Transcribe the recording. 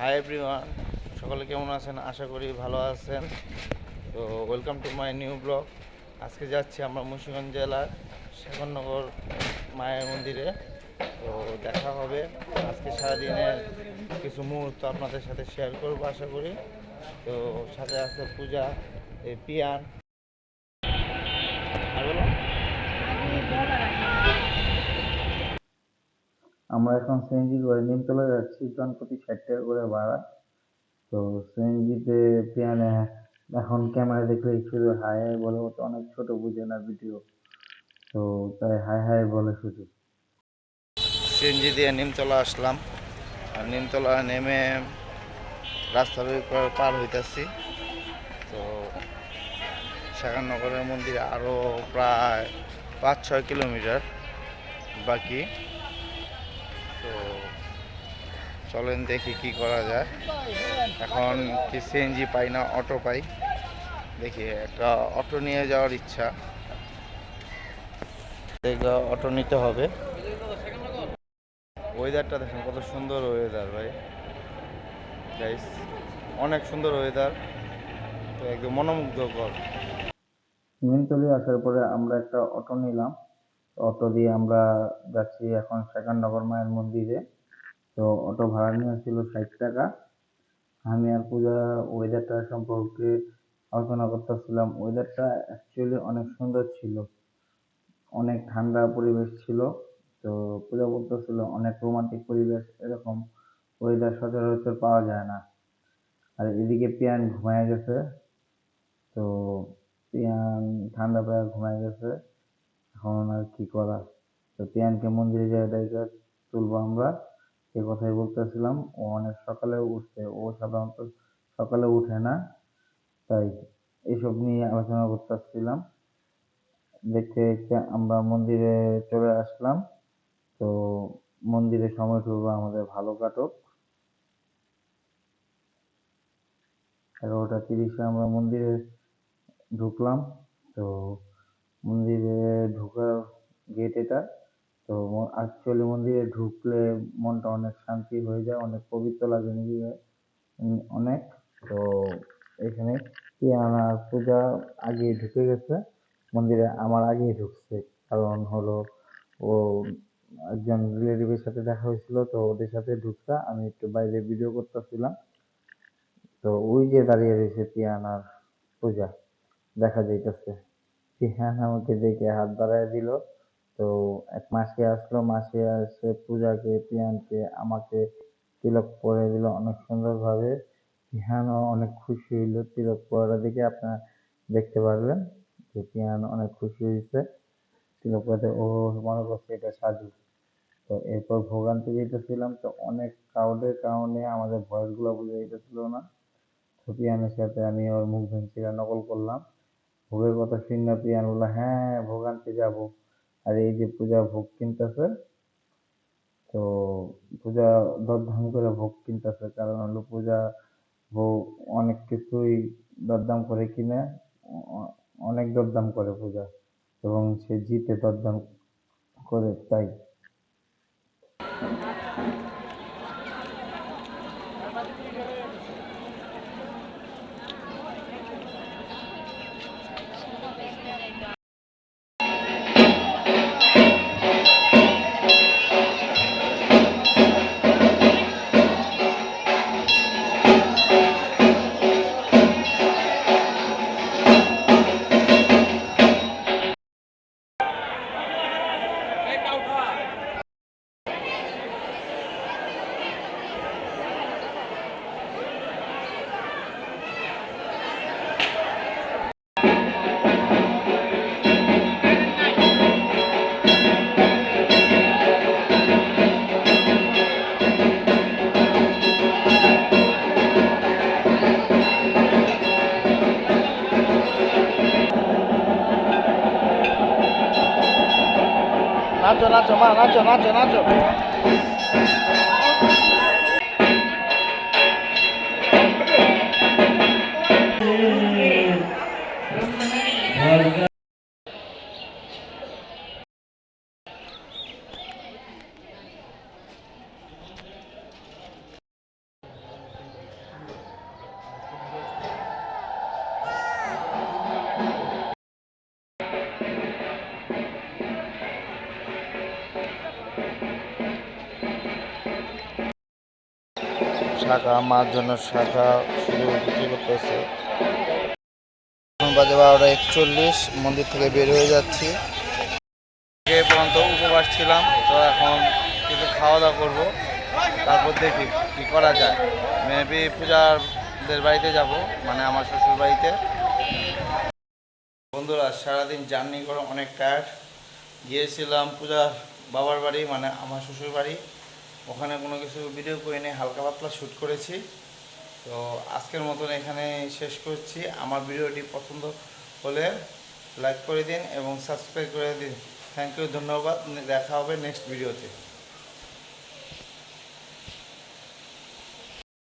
Hi everyone, সকলে কেমন আছেন? আশা করি ভালো আছেন। তো welcome to my new blog. আজকে যাচ্ছি আমরা মুন্সিগঞ্জ জেলার শেখরনগর মায়ের মন্দিরে। তো দেখা হবে আজকে সারাদিনের কিছু মুহূর্ত আপনাদের সাথে শেয়ার করবো আশা করি। তো সাথে আছে পূজা, পিয়ান। আমরা এখন সিএনজি করে নিমতলা যাচ্ছি, জনপ্রতি 60 টাকা করে ভাড়া। তো সিএনজিতে পিয়ানে এখন ক্যামেরা দেখলে শুধু হাই হাই বলে, ও তো অনেক ছোট, বুঝে না ভিডিও, তো তাই হাই হাই বলে শুধু। সিএনজি দিয়ে নিমতলা আসলাম, আর নিমতলা নেমে রাস্তার পার হইতেছি। তো শেখরনগরের মন্দিরে আরও প্রায় 5-6 কিলোমিটার বাকি। তো চলেন দেখি কি করা যায়। এখন কি সিএনজি পাই না অটো পাই, দেখি একটা অটো নিয়ে যাওয়ার ইচ্ছা, অটো নিতে হবে। ওয়েদারটা দেখেন কত সুন্দর ওয়েদার ভাই, গাইস অনেক সুন্দর ওয়েদার, তো একদম মনোমুগ্ধকর। নিমতলি আসার পরে আমরা একটা অটো নিলাম। অটো দিয়ে আমরা যাচ্ছি এখন শেখরনগর মায়ের মন্দিরে। তো অটো ভাড়া নিয়েছিল 60 টাকা। আমি আর পূজা ওয়েদারটা সম্পর্কে আলোচনা করতেছিলাম। ওয়েদারটা অ্যাকচুয়ালি অনেক সুন্দর ছিল, অনেক ঠান্ডা পরিবেশ ছিল। তো পূজা বলতেছিল অনেক রোমান্টিক পরিবেশ, এরকম ওয়েদার সচরাচর পাওয়া যায় না। আর এদিকে পিয়ান ঘুমায় গেছে। তো পিয়ান ঠান্ডা পায়ে ঘুমায় গেছে, এখন আর কি করা। তো পিয়ানকে মন্দিরে জায়গায় তুলবো আমরা, সে কথাই বলতেছিলাম। ও অনেক সকালে উঠছে, ও সাধারণত সকালে উঠে না, তাই এসব নিয়ে আলোচনা করতেছিলাম। দেখতে দেখতে আমরা মন্দিরে চলে আসলাম। তো মন্দিরে সময় টুকু আমাদের ভালো কাটুক। 11টা 30-এ আমরা মন্দিরে ঢুকলাম। তো মন্দিরে ঢোকার গেট এটা। তো অ্যাকচুয়ালি মন্দিরে ঢুকলে মনটা অনেক শান্তি হয়ে যায়, অনেক পবিত্র লাগে নিজে অনেক। তো এখানে পিয়ানা পূজা আগে ঢুকে গেছে মন্দিরে, আমার আগেই ঢুকছে। কারণ হলো ও একজন রিলেটিভের সাথে দেখা হয়েছিল, তো ওদের সাথে ঢুকছে, আমি একটু বাইরে ভিডিও করতেছিলাম। তো ওই যে দাঁড়িয়ে রয়েছে পিয়ানার পূজা, দেখা যাইতেছে। পিয়ান আমাকে দেখে হাত বাড়ায় দিল। তো এক মাসি আসলো, মাসি এসে পূজাকে, পিয়ানকে, আমাকে তিলক পরে দিল অনেক সুন্দরভাবে। পিয়ানও অনেক খুশি হইলো তিলক পরাটা দেখে। আপনারা দেখতে পারবেন যে পিয়ান অনেক খুশি হয়েছে তিলক পরাতে, ও মনে করছে এটা সাধু। তো এরপর ভোগ আনতে যেতেছিলাম, তো অনেক ক্রাউডের কারণে আমাদের ভয়েস গুলো বোঝা যাইতেছিল না। তো পিয়ানের সাথে আমি ওর মুখ ভেঙচিরা নকল করলাম। ভোগের কথা শুনে পিয়ান বললো, হ্যাঁ ভোগ আনতে যাবো। আর এই যে পূজা ভোগ কিনতেছে। তো পূজা দরদাম করে ভোগ কিনতেছে, কারণ হলো পূজা বউ অনেক কিছুই দরদাম করে কিনে, অনেক দরদাম করে পূজা, এবং সে জিতে দরদাম করে, তাই। নাচো নাচো মা, নাচো নাচো নাচো। শাখা, মার জন্য শাখা শুধু বিক্রি করতেছে। এখন বাজে 12:41, মন্দির থেকে বের হয়ে যাচ্ছি। এ পর্যন্ত উপবাস ছিলাম, তো এখন কিছু খাওয়া দাওয়া করবো, তারপর দেখি কি করা যায়। মেবি পূজাদের বাড়িতে যাব, মানে আমার শ্বশুর বাড়িতে। বন্ধুরা, সারাদিন জার্নি করে অনেক টায়ার্ড। গিয়েছিলাম পূজার বাবার বাড়ি, মানে আমার শ্বশুর বাড়ি। ওখানে কোনো কিছু ভিডিও করিনি, হালকা পাতলা শ্যুট করেছি। তো আজকের মতন এখানে শেষ করছি। আমার ভিডিওটি পছন্দ হলে লাইক করে দিন এবং সাবস্ক্রাইব করে দিন। থ্যাংক ইউ, ধন্যবাদ। দেখা হবে নেক্সট ভিডিওতে।